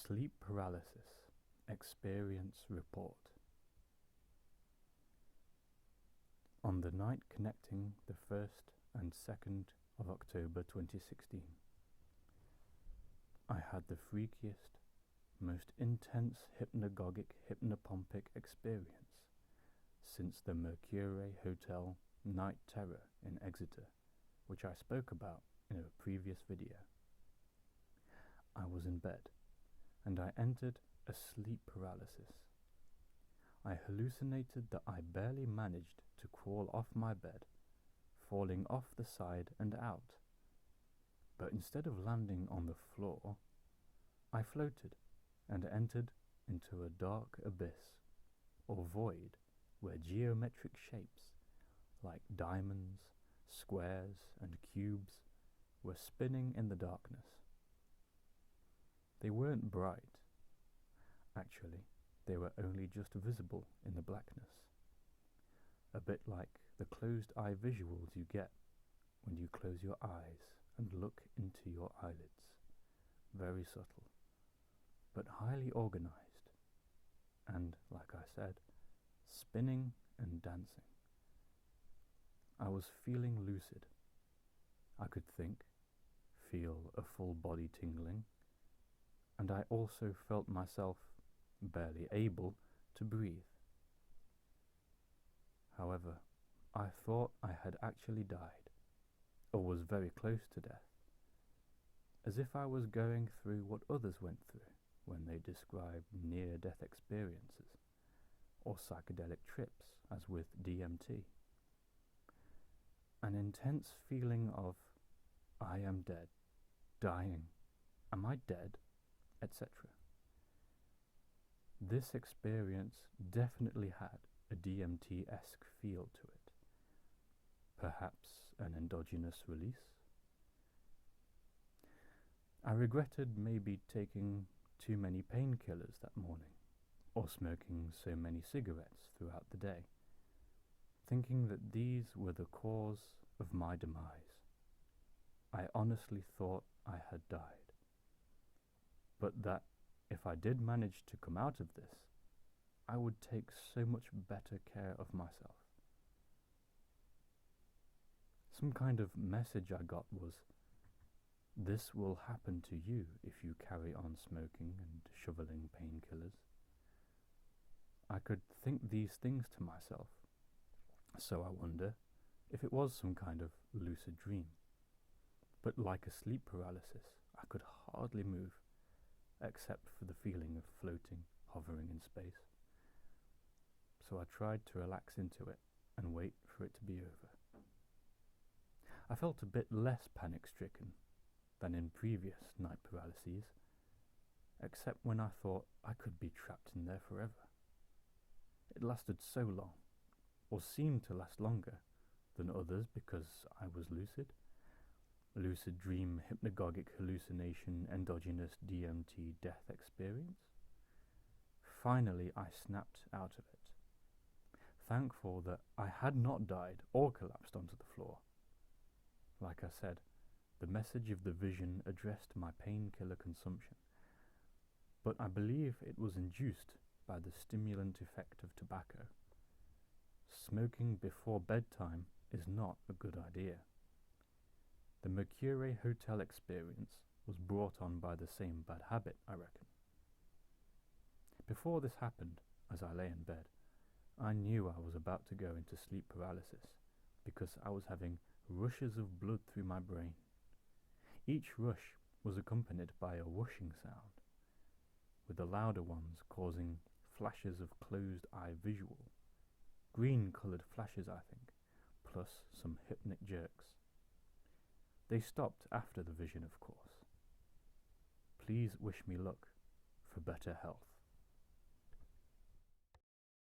Sleep Paralysis Experience Report. On the night connecting the 1st and 2nd of October 2016, I had the freakiest, most intense hypnagogic experience since the Mercure Hotel Night Terror in Exeter, which I spoke about in a previous video. I was in bed, and I entered a sleep paralysis. I hallucinated that I barely managed to crawl off my bed, falling off the side and out. But instead of landing on the floor, I floated and entered into a dark abyss, or void, where geometric shapes, like diamonds, squares, and cubes, were spinning in the darkness. They weren't bright. Actually, they were only just visible in the blackness. A bit like the closed-eye visuals you get when you close your eyes and look into your eyelids. Very subtle, but highly organized, and, like I said, spinning and dancing. I was feeling lucid. I could think, feel a full body tingling, and I also felt myself barely able to breathe. However, I thought I had actually died, or was very close to death, as if I was going through what others went through when they described near-death experiences, or psychedelic trips, as with DMT. An intense feeling of, I am dead, dying, am I dead, etc. This experience definitely had a DMT-esque feel to it. Perhaps an endogenous release? I regretted maybe taking too many painkillers that morning, or smoking so many cigarettes throughout the day, thinking that these were the cause of my demise. I honestly thought I had died, but that if I did manage to come out of this, I would take so much better care of myself. Some kind of message I got was, this will happen to you if you carry on smoking and shoveling painkillers. I could think these things to myself, so I wonder if it was some kind of lucid dream. But like a sleep paralysis, I could hardly move, except for the feeling of floating, hovering in space. So I tried to relax into it and wait for it to be over. I felt a bit less panic-stricken than in previous night paralyses, except when I thought I could be trapped in there forever. It lasted so long, or seemed to last longer than others because I was lucid. Lucid dream, hypnagogic hallucination, endogenous DMT death experience. Finally, I snapped out of it, thankful that I had not died or collapsed onto the floor. Like I said, the message of the vision addressed my painkiller consumption, but I believe it was induced by the stimulant effect of tobacco. Smoking before bedtime is not a good idea. The Mercure Hotel experience was brought on by the same bad habit, I reckon. Before this happened, as I lay in bed, I knew I was about to go into sleep paralysis because I was having rushes of blood through my brain. Each rush was accompanied by a whooshing sound, with the louder ones causing flashes of closed-eye visual. Green-coloured flashes, I think, plus some hypnic jerks. They stopped after the vision, of course. Please wish me luck for better health.